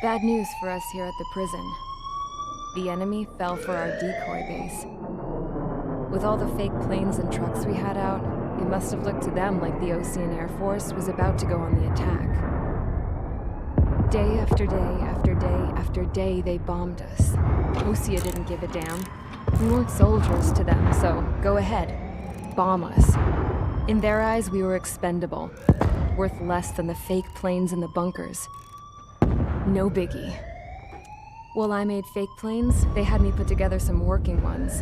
Bad news for us here at the prison. The enemy fell for our decoy base. With all the fake planes and trucks we had out, it must have looked to them like the Ocean Air Force was about to go on the attack. Day after day after day after day, they bombed us. Osea didn't give a damn. We weren't soldiers to them, so go ahead. Bomb us. In their eyes, we were expendable. Worth less than the fake planes in the bunkers. No biggie. While I made fake planes, they had me put together some working ones.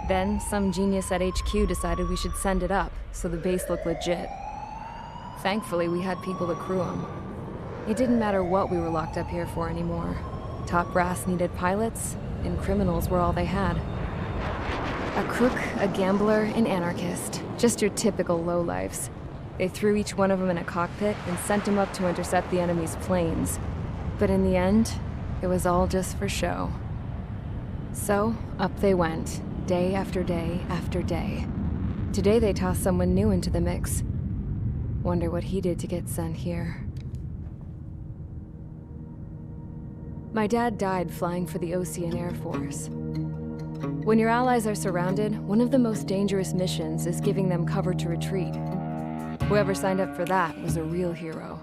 Then, some genius at HQ decided we should send it up, so the base looked legit. Thankfully, we had people to crew them. It didn't matter what we were locked up here for anymore. Top brass needed pilots, and criminals were all they had. A crook, a gambler, an anarchist. Just your typical lowlifes. They threw each one of them in a cockpit and sent them up to intercept the enemy's planes. But in the end, it was all just for show. So, up they went, day after day after day. Today they tossed someone new into the mix. Wonder what he did to get sent here. My dad died flying for the Ocean Air Force. When your allies are surrounded, one of the most dangerous missions is giving them cover to retreat. Whoever signed up for that was a real hero.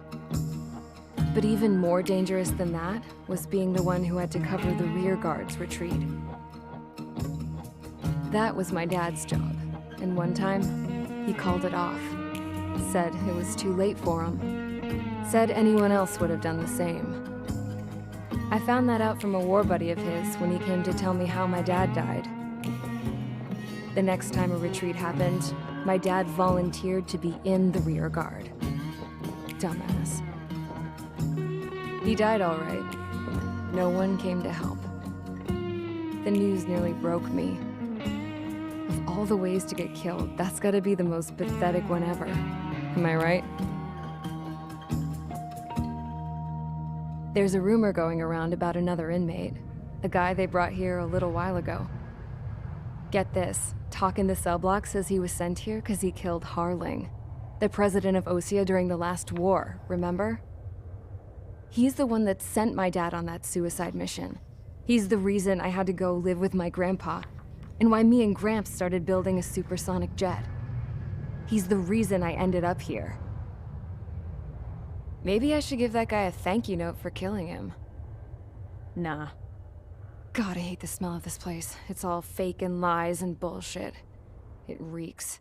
But even more dangerous than that was being the one who had to cover the rear guard's retreat. That was my dad's job, and one time, he called it off. Said it was too late for him. Said anyone else would have done the same. I found that out from a war buddy of his when he came to tell me how my dad died. The next time a retreat happened, my dad volunteered to be in the rear guard. Dumbass. He died all right. No one came to help. The news nearly broke me. Of all the ways to get killed, that's gotta be the most pathetic one ever. Am I right? There's a rumor going around about another inmate. A guy they brought here a little while ago. Get this, talk in the cell block says he was sent here because he killed Harling, the president of Osea during the last war, remember? He's the one that sent my dad on that suicide mission. He's the reason I had to go live with my grandpa, and why me and Gramps started building a supersonic jet. He's the reason I ended up here. Maybe I should give that guy a thank you note for killing him. Nah. God, I hate the smell of this place. It's all fake and lies and bullshit. It reeks.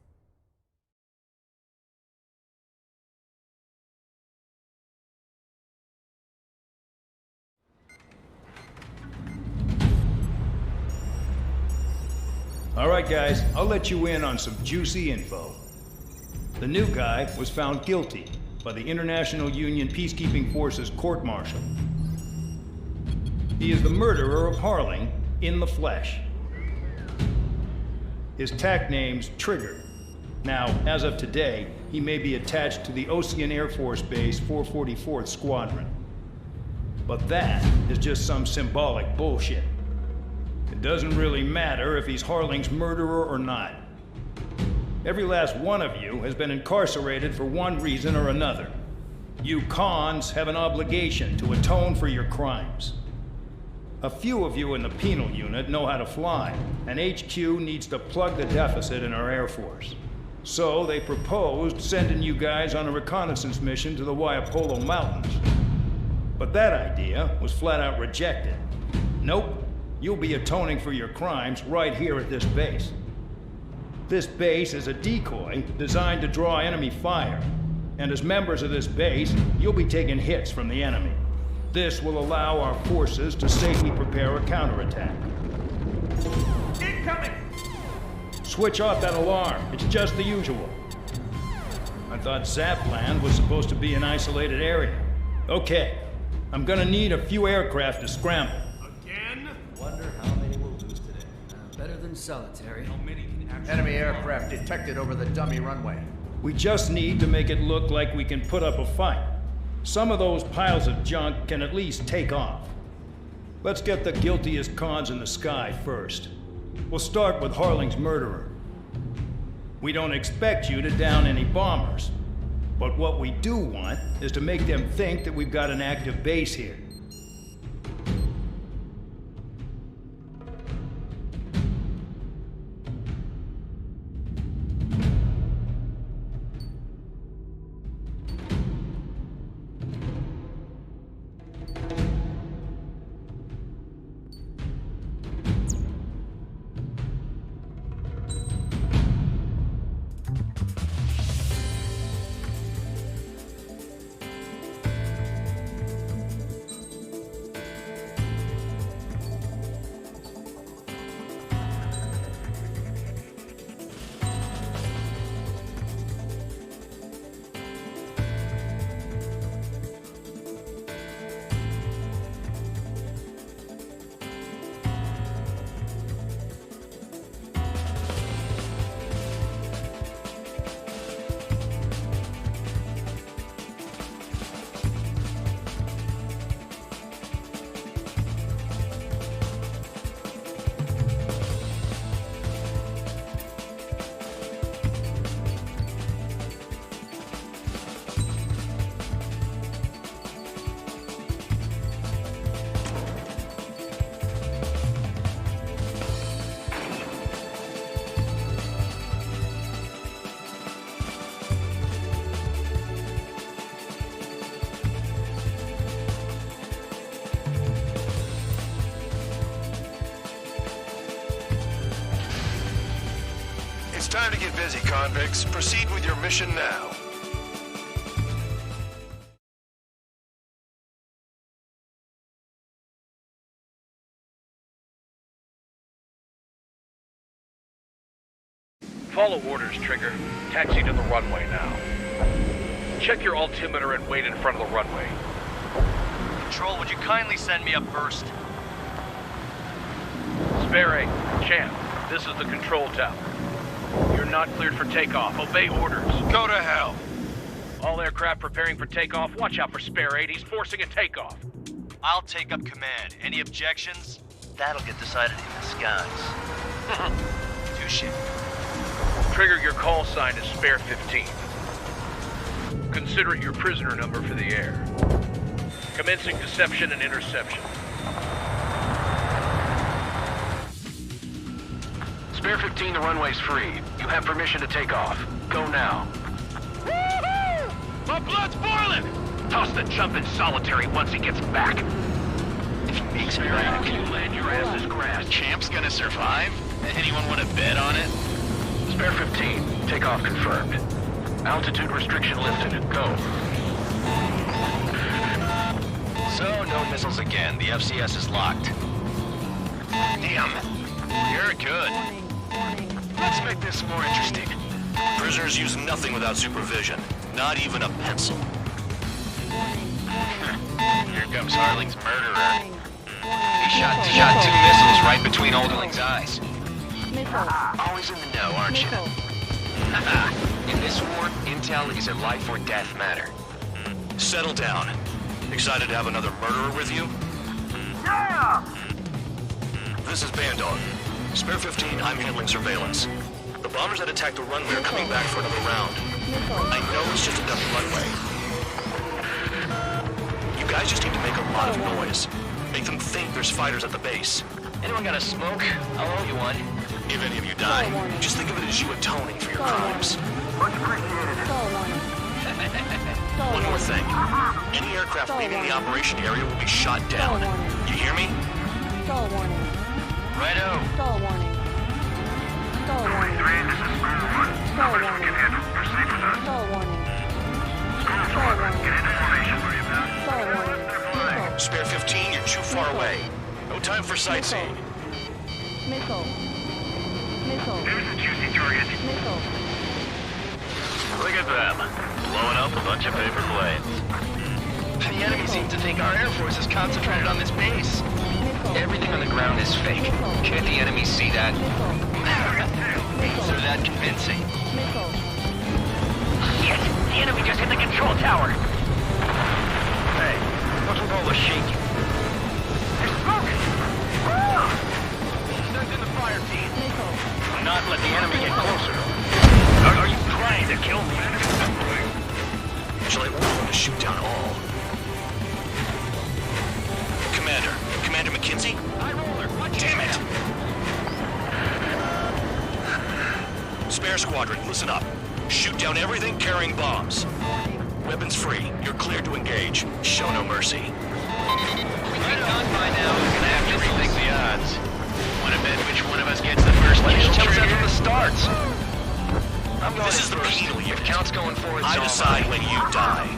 All right, guys, I'll let you in on some juicy info. The new guy was found guilty by the International Union Peacekeeping Forces court-martial. He is the murderer of Harling in the flesh. His TAC name's Trigger. Now, as of today, he may be attached to the Ocean Air Force Base 444th Squadron. But that is just some symbolic bullshit. It doesn't really matter if he's Harling's murderer or not. Every last one of you has been incarcerated for one reason or another. You cons have an obligation to atone for your crimes. A few of you in the penal unit know how to fly, and HQ needs to plug the deficit in our Air Force. So they proposed sending you guys on a reconnaissance mission to the Waiapolo Mountains. But that idea was flat out rejected. Nope. You'll be atoning for your crimes right here at this base. This base is a decoy designed to draw enemy fire. And as members of this base, you'll be taking hits from the enemy. This will allow our forces to safely prepare a counterattack. Incoming! Switch off that alarm. It's just the usual. I thought Zapland was supposed to be an isolated area. Okay. I'm gonna need a few aircraft to scramble. Wonder how many we'll lose today. Better than solitary. How many can actually... Enemy aircraft detected over the dummy runway. We just need to make it look like we can put up a fight. Some of those piles of junk can at least take off. Let's get the guiltiest cons in the sky first. We'll start with Harling's murderer. We don't expect you to down any bombers. But what we do want is to make them think that we've got an active base here. time to get busy, convicts. Proceed with your mission now. Follow orders, Trigger. Taxi to the runway now. Check your altimeter and wait in front of the runway. Control, would you kindly send me up first? Spare 8, Champ, this is the control tower. You're not cleared for takeoff. Obey orders. Go to hell. All aircraft preparing for takeoff. Watch out for Spare 8. He's forcing a takeoff. I'll take up command. Any objections? That'll get decided in the skies. Touche. Trigger, your call sign is Spare 15. Consider it your prisoner number for the air. Commencing deception and interception. Spare 15, the runway's free. You have permission to take off. Go now. Woohoo! My blood's boiling! Toss the jump in solitary once he gets back. If he makes it back, You land your ass is grass. Champ's gonna survive? Anyone want to bet on it? Spare 15, takeoff confirmed. Altitude restriction lifted. Go. So, no missiles again. The FCS is locked. Damn. You're good. Let's make this more interesting. Prisoners use nothing without supervision. Not even a pencil. Here comes Harling's murderer. He shot 2 missiles right between Olderling's eyes. Always in the know, aren't you? In this war, intel is a life or death matter. Settle down. Excited to have another murderer with you? Yeah! This is Bandog. Spare 15, I'm handling surveillance. The bombers that attacked the runway are coming back for another round. I know it's just a dummy runway. You guys just need to make a lot of noise. Make them think there's fighters at the base. Anyone got a smoke? I'll owe you one. If any of you die, just think of it as you atoning for your crimes. Much appreciated. One more thing. Any aircraft leaving the operation area will be shot down. You hear me? Righto. Spare 15, you're too far away. No time for sightseeing. Here's the juicy target. Look at them, blowing up a bunch of paper planes. The enemy seems to think our Air Force is concentrated on this base. Everything on the ground is fake. Can't the enemy see that? They're that convincing. Shit! The enemy just hit the control tower! Hey, what's with all the shaking? There's smoke! Send in the fire team. Do not let the enemy get closer. Are you trying to kill me? Shall I order them to shoot down all? Commander McKinsey? Damn it! Spare squadron, listen up. Shoot down everything carrying bombs. Weapons free. You're cleared to engage. Show no mercy. Right on by now. We're gonna have to rethink the odds. Want to bet which one of us gets the first kill trigger? From the start. This is the penal unit. If count's going forward, I decide when you die.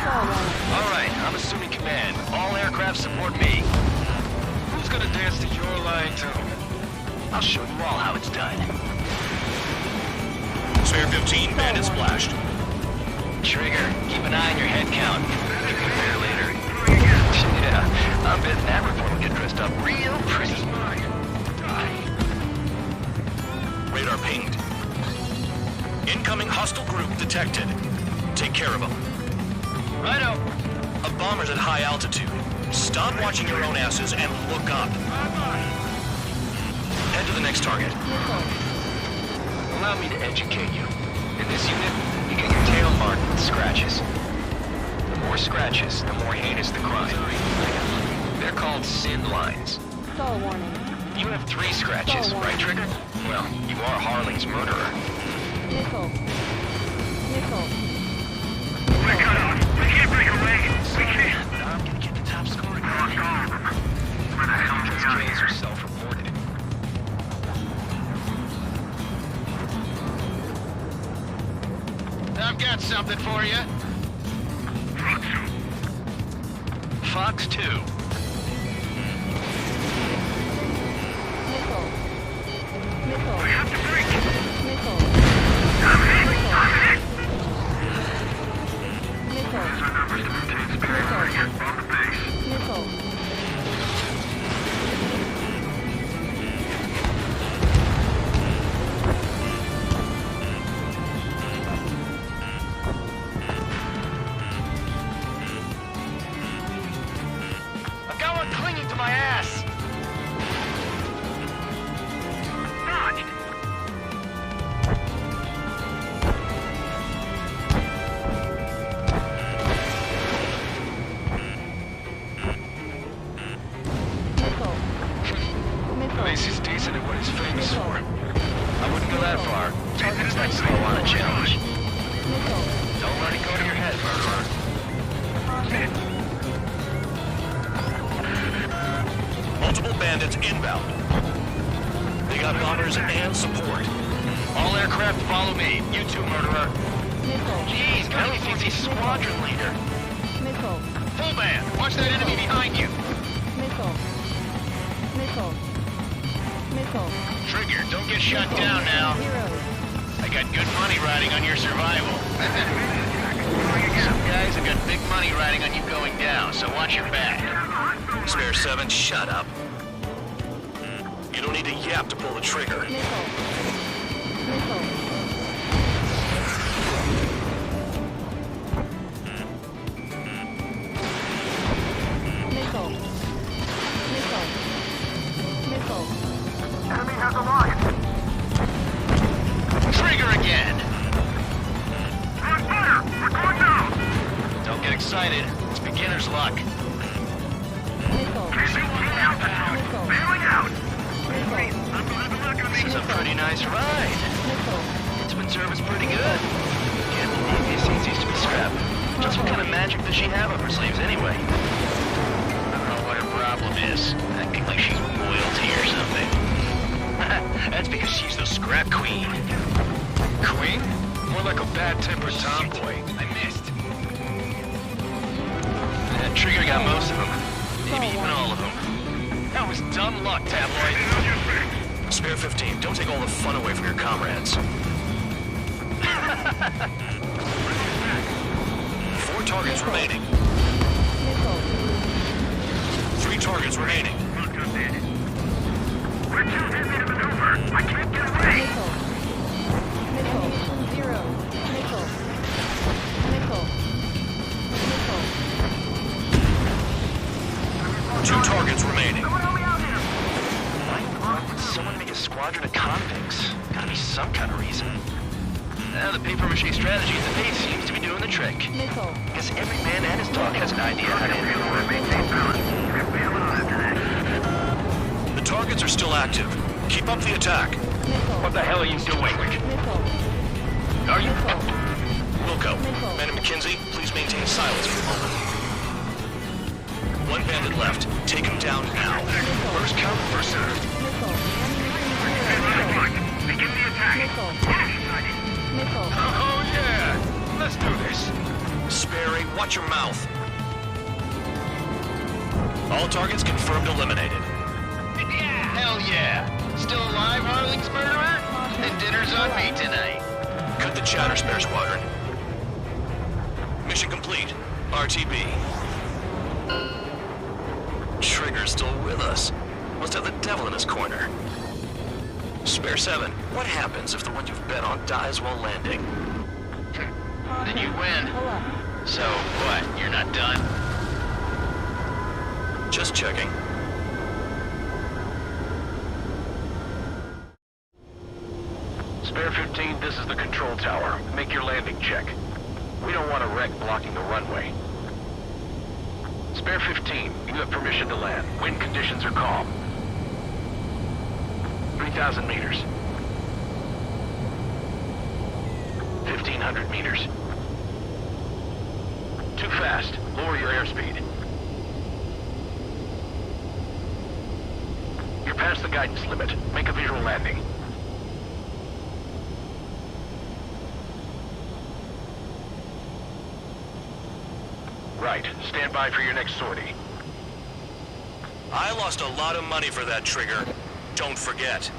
All right, I'm assuming command. All aircraft support me. Who's gonna dance to your line tune? I'll show you all how it's done. Spare 15, bandit splashed. Trigger, keep an eye on your head count. Compare later. Yeah, I bet that report will get dressed up real pretty. Radar pinged. Incoming hostile group detected. Take care of them. Righto. A bomber's at high altitude. Stop watching your own asses and look up. Head to the next target. Allow me to educate you. In this unit, you get your tail marked with scratches. The more scratches, the more heinous the crime. They're called sin lines. You have 3 scratches, right, Trigger? Well, you are Harling's murderer. We can't break away. We can't. But I'm gonna get the top score again. Where the hell is Those kills are self-reported. something for you. Fox 2. We have to break. These are numbers to maintain superiority on the base. I've got one clinging to my ass. Dodged. At least he's decent at what he's famous for. I wouldn't go that far. It's like slow on a challenge. Don't let it go to your head, murderer. Multiple bandits inbound. They got bombers and support. All aircraft follow me. You too, murderer. Jeez, guy only thinks he's squadron leader. Full band, watch that enemy behind you. Trigger, don't get shut down now. I got good money riding on your survival. Some guys have got big money riding on you going down, so watch your back. Spare 7, shut up. You don't need to yap to pull the trigger. Enemy has a line. Trigger again. On fire! We're going down! Don't get excited. It's beginner's luck. Chasing full altitude. Bailing out. This is a pretty nice ride. Instrument service pretty good. Can't believe these things used to be scrapped. Just what kind of magic does she have up her sleeves anyway? I don't know what her problem is. Acting like she's royalty or something. That's because she's the scrap queen. Queen? More like a bad-tempered tomboy. I missed. That Trigger got most of them. Maybe even all of them. That was dumb luck, tabloid. Spare 15, don't take all the fun away from your comrades. 4 targets remaining. 3 targets remaining. We're too busy to maneuver. I can't get away. Two targets remaining. Why would someone make a squadron of convicts? Gotta be some kind of reason. The papier-mâché strategy at the base seems to be doing the trick. Guess every man and his dog has an idea how to end the war. The targets are still active. Keep up the attack. What the hell are you doing? Are you... Wilco, Man and McKenzie, please maintain silence for a moment. 1 bandit left. Take him down now. First come, first served. Begin the attack. Oh, yeah! Let's do this. Sperry, watch your mouth. All targets confirmed eliminated. Hell yeah! Still alive, Harling's murderer? Then dinner's on me tonight. Cut the chatter, Spare Squadron. Mission complete. RTB. Trigger's still with us. Must have the devil in his corner. Spare 7, what happens if the one you've bet on dies while landing? Then you win. So, what? You're not done? Just checking. Spare 15, this is the control tower. Make your landing check. We don't want a wreck blocking the runway. Spare 15, you have permission to land. Wind conditions are calm. 3,000 meters. 1,500 meters. Too fast. Lower your airspeed. You're past the guidance limit. Make a visual landing. Right. Stand by for your next sortie. I lost a lot of money for that trigger. Don't forget.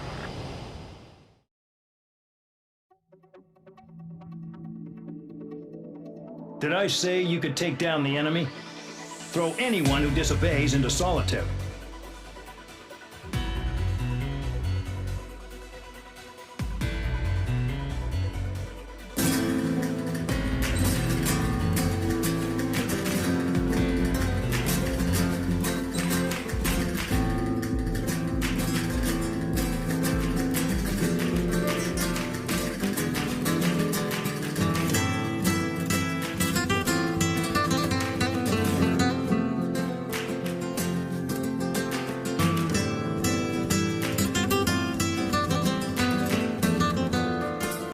Did I say you could take down the enemy? Throw anyone who disobeys into solitary.